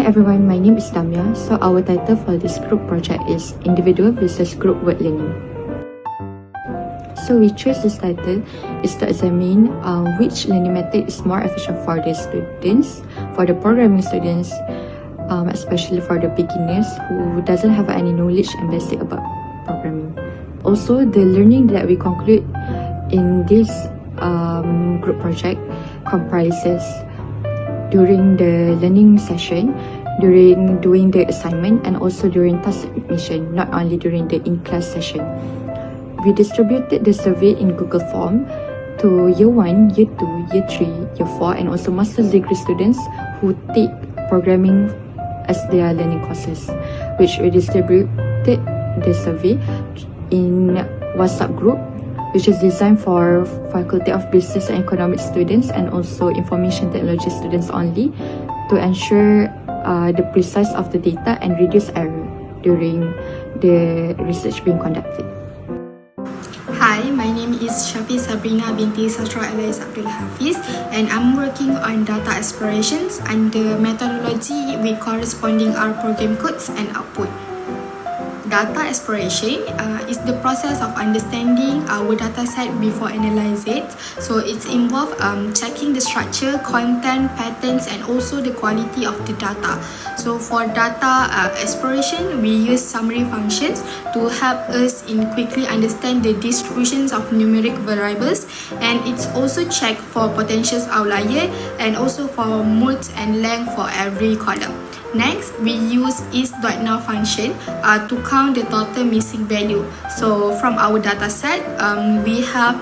everyone, my name is Damia. So our title for this group project is Individual versus Group Word Learning. So we chose this title is to examine which learning method is more efficient for the students, for the programming students, especially for the beginners who doesn't have any knowledge and basic about programming. Also, the learning that we conclude in this group project comprises during the learning session, during doing the assignment, and also during task submission, not only during the in-class session. We distributed the survey in Google Form to Year 1, Year 2, Year 3, Year 4, and also Master's Degree students who take programming as their learning courses, which we distributed the survey in WhatsApp group, which is designed for Faculty of Business and Economics students and also Information Technology students only, to ensure the precise of the data and reduce error during the research being conducted. Hi, my name is Shafi Sabrina binti Sastra Elias Abdul Hafiz, and I'm working on data explorations and the methodology with corresponding R program codes and output. Data exploration is the process of understanding our data set before analyze it. So it's involved checking the structure, content, patterns, and also the quality of the data. So for data exploration, we use summary functions to help us in quickly understand the distributions of numeric variables, and it's also check for potential outlier and also for modes and length for every column. Next, we use is.now function to count the total missing value. So from our data set, we have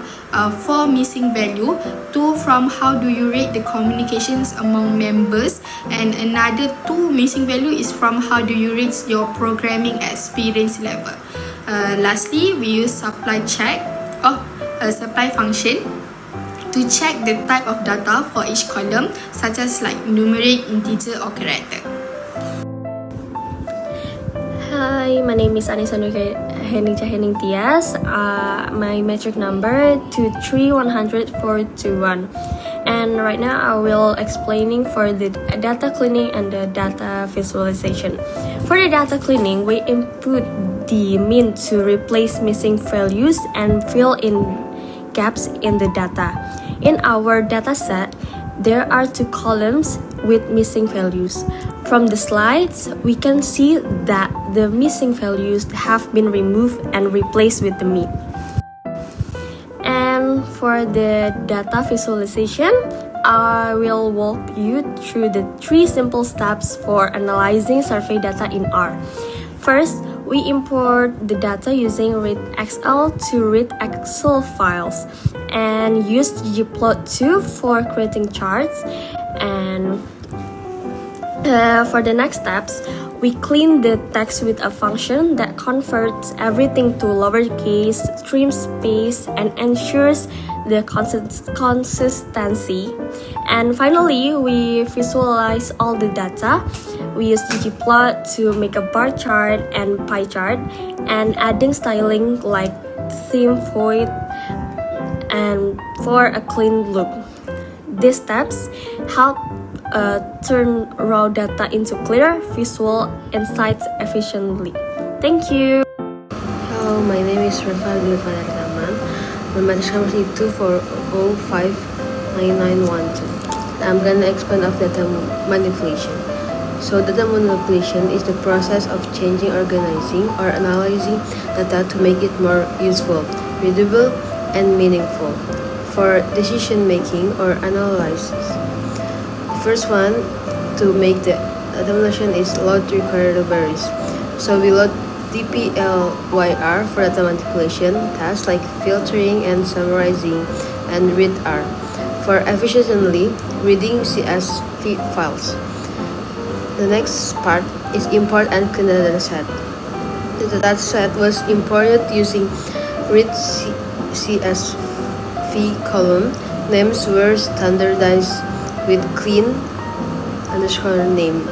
4 missing value, 2 from how do you rate the communications among members, and another 2 missing value is from how do you rate your programming experience level. Lastly, we use supply function to check the type of data for each column, such as like numeric, integer, or character. Hi, my name is Anissa Henija Hening Tias. My metric number 2310421. And right now I will explaining for the data cleaning and the data visualization. For the data cleaning, we input the min to replace missing values and fill in gaps in the data. In our data set, there are 2 columns with missing values. From the slides, we can see that the missing values have been removed and replaced with the min. And for the data visualization, I will walk you through the 3 simple steps for analyzing survey data in R. First, we import the data using readXL to read Excel files and use ggplot2 for creating charts. And for the next steps, we clean the text with a function that converts everything to lowercase, trim space, and ensures the consistency. And finally, we visualize all the data. We use ggplot to make a bar chart and pie chart, and adding styling like theme void and for a clean look. These steps help turn raw data into clear visual insights efficiently. Thank you. Hello, my name is Rafael Bilvan Ardaman. My matrix number is 2405991. I'm gonna explain of data manipulation. So data manipulation is the process of changing, organizing, or analyzing data to make it more useful, readable, and meaningful for decision making or analysis. First one to make the manipulation is load required libraries. So we load dplyr for data manipulation tasks like filtering and summarizing, and readr for efficiently reading CSV files. The next part is import and clean the dataset. The dataset was imported using read CSV column. Names were standardized with clean_name,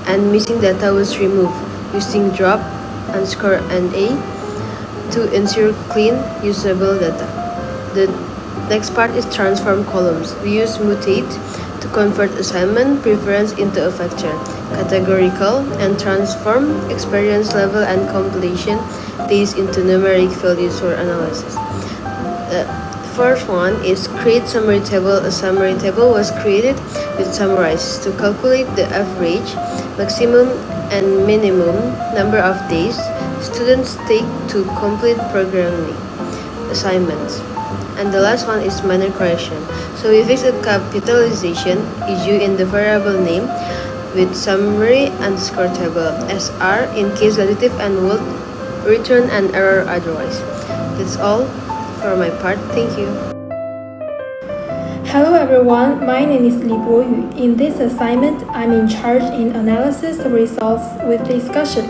and missing data was removed using drop_NA to ensure clean, usable data. The next part is transform columns. We use mutate to convert assignment preference into a factor, categorical, and transform experience level and completion these into numeric values for analysis. The first one is create summary table. A summary table was created with summarize to calculate the average, maximum, and minimum number of days students take to complete programming assignments. And the last one is minor correction. So we fix a capitalization issue in the variable name with summary underscore table SR in case additive and would return an error otherwise. That's all for my part. Thank you. Hello everyone, my name is Li Boyu. In this assignment, I'm in charge in analysis of results with discussion.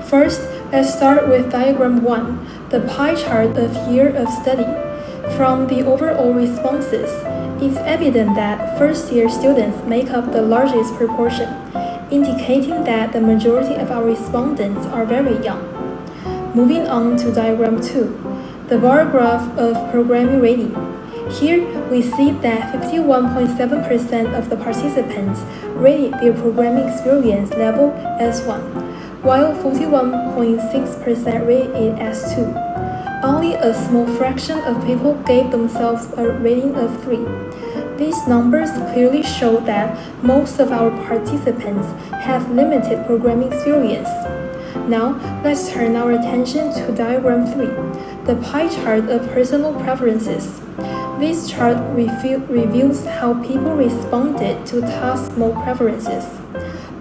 First, let's start with diagram 1, the pie chart of year of study. From the overall responses, it's evident that first-year students make up the largest proportion, indicating that the majority of our respondents are very young. Moving on to diagram 2, the bar graph of programming rating. Here, we see that 51.7% of the participants rated their programming experience level as 1, while 41.6% rated it as 2. Only a small fraction of people gave themselves a rating of 3. These numbers clearly show that most of our participants have limited programming experience. Now, let's turn our attention to diagram 3, the pie chart of personal preferences. This chart reveals how people responded to task mode preferences.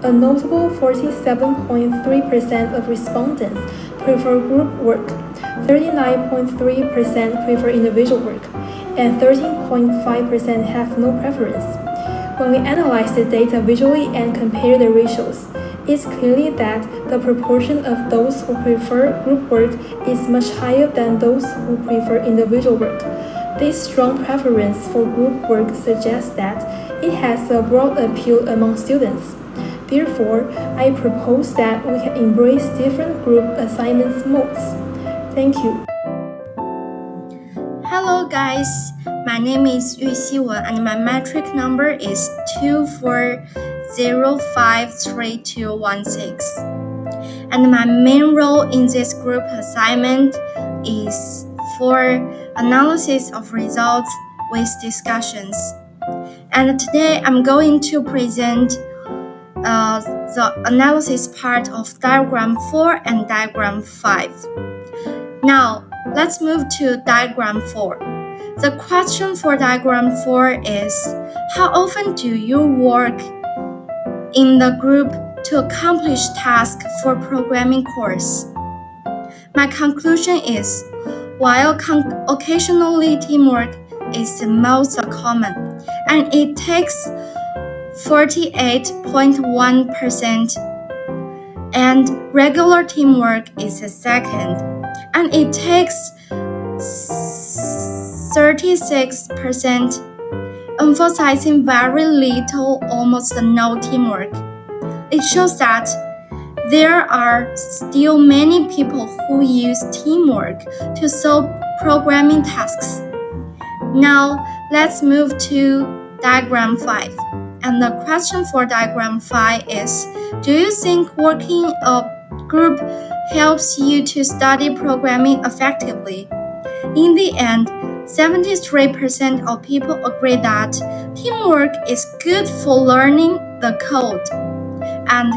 A notable 47.3% of respondents prefer group work, 39.3% prefer individual work, and 13.5% have no preference. When we analyze the data visually and compare the ratios, it's clear that the proportion of those who prefer group work is much higher than those who prefer individual work. This strong preference for group work suggests that it has a broad appeal among students. Therefore, I propose that we can embrace different group assignment modes. Thank you. Hello guys, my name is Yu Xiwen and my metric number is 24053216. And my main role in this group assignment is for analysis of results with discussions. And today I'm going to present the analysis part of diagram 4 and diagram 5. Now, let's move to diagram 4. The question for diagram 4 is, how often do you work in the group to accomplish tasks for programming course? My conclusion is, while occasionally teamwork is the most common, and it takes 48.1%, and regular teamwork is the second, and it takes 36%, emphasizing very little, almost no teamwork. It shows that there are still many people who use teamwork to solve programming tasks. Now, let's move to diagram 5. And the question for diagram 5 is, do you think working a group helps you to study programming effectively? In the end, 73% of people agree that teamwork is good for learning the code. And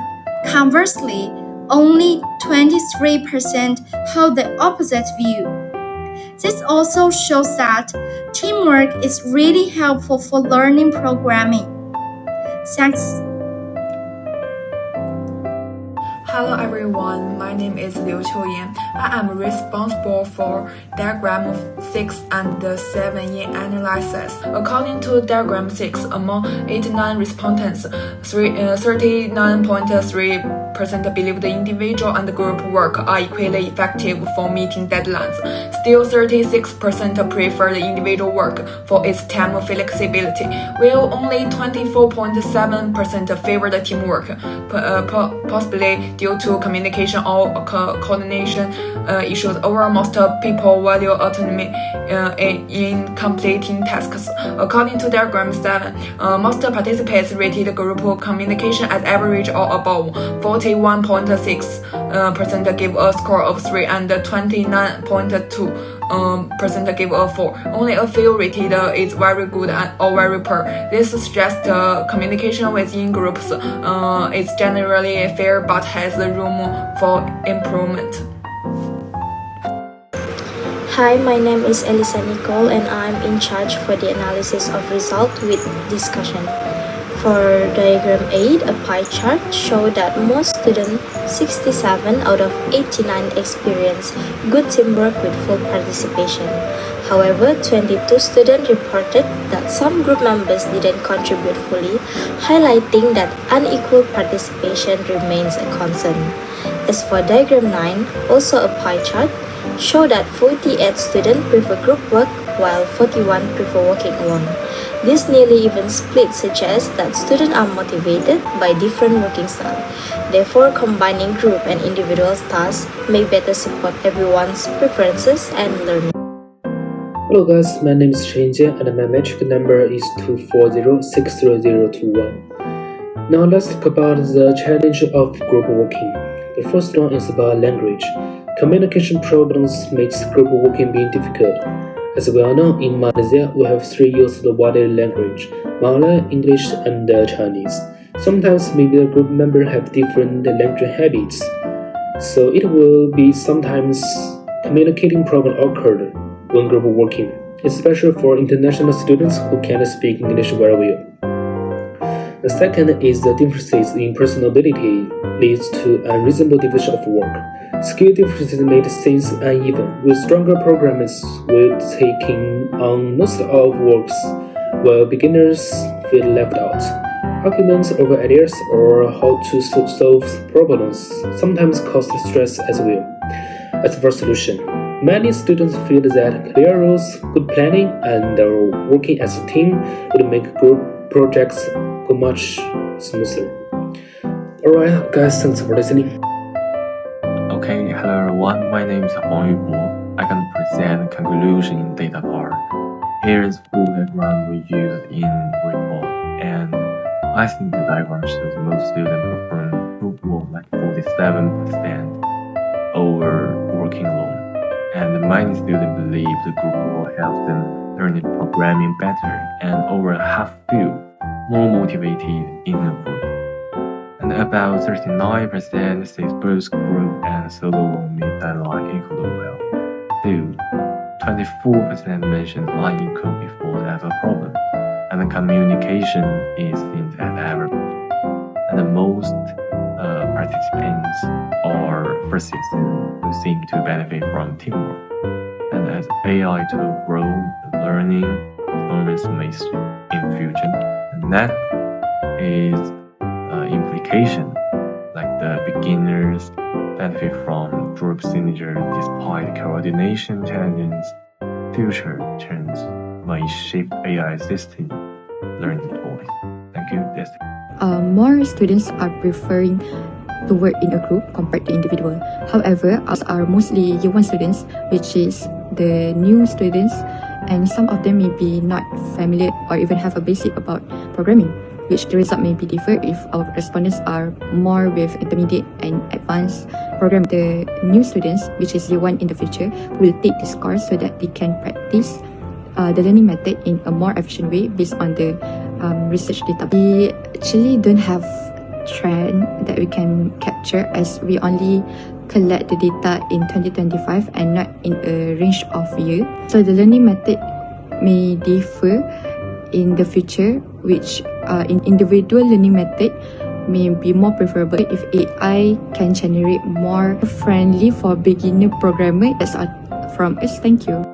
conversely, only 23% hold the opposite view. This also shows that teamwork is really helpful for learning programming. Thanks. Hello everyone, my name is Liu Qiuyan. I am responsible for diagram 6 and 7 in analysis. According to diagram 6, among 89 respondents, 39.3% believe the individual and group work are equally effective for meeting deadlines. Still, 36% prefer the individual work for its time flexibility, while only 24.7% favor the teamwork, possibly due due to communication or coordination issues. Overall, most people value autonomy in completing tasks. According to diagram 7, most participants rated group communication as average or above. 41.6% give a score of 3 and 29.2% give a 4. Only a few rated is very good or very poor. This suggests communication within groups is generally fair but has room for improvement. Hi, my name is Elisa Nicole and I'm in charge for the analysis of result with discussion. For diagram 8, a pie chart showed that most students, 67 out of 89, experience good teamwork with full participation. However, 22 students reported that some group members didn't contribute fully, highlighting that unequal participation remains a concern. As for diagram 9, also a pie chart, show that 48 students prefer group work while 41 prefer working alone. This nearly even split suggests that students are motivated by different working styles. Therefore, combining group and individual tasks may better support everyone's preferences and learning. Hello guys, my name is Shenjie and my metric number is 240-63021. Now let's talk about the challenge of group working. The first one is about language. Communication problems makes group working being difficult. As we all know, in Malaysia, we have 3 used widely language: Malay, English, and Chinese. Sometimes maybe the group members have different language habits, so it will be sometimes communicating problem occurred when group working, especially for international students who can't speak English very well. The second is the differences in personality leads to unreasonable division of work. Skill differences made things uneven, with stronger programmers will taking on most of works, while beginners feel left out. Arguments over ideas or how to solve problems sometimes cause stress as well. As for solution, many students feel that clear rules, good planning, and working as a team would make group projects go much smoother. Alright guys, thanks for listening. Okay, hello everyone, my name is Huang Yubo. I can present conclusion in data part. Here is full diagram we use in report, and I think the diagram shows most students prefer group work like 47% over working alone. And many students believe the group work helps them learn programming better, and over half feel more motivated in a group. And about 39% says both group and solo will meet deadline equally well. Still, 24% mentioned unequal before as a problem, and the communication is seen as everybody. And the most participants are persons who seem to benefit from teamwork. And as AI tool grow, the learning performance may in future, and that is implication, like the beginners benefit from group synergy despite coordination challenges. Future trends may shape AI system learning tools. Thank you. That's More students are preferring to work in a group compared to individual. However, ours are mostly year 1 students, which is the new students, and some of them may be not familiar or even have a basic about programming, which the result may be differ if our respondents are more with intermediate and advanced program. The new students, which is year 1 in the future, will take this course so that they can practice the learning method in a more efficient way based on the research data. We actually don't have trend that we can capture, as we only collect the data in 2025 and not in a range of year. So the learning method may differ in the future, which in individual learning method may be more preferable if AI can generate more friendly for beginner programmer. That's all from us. Thank you.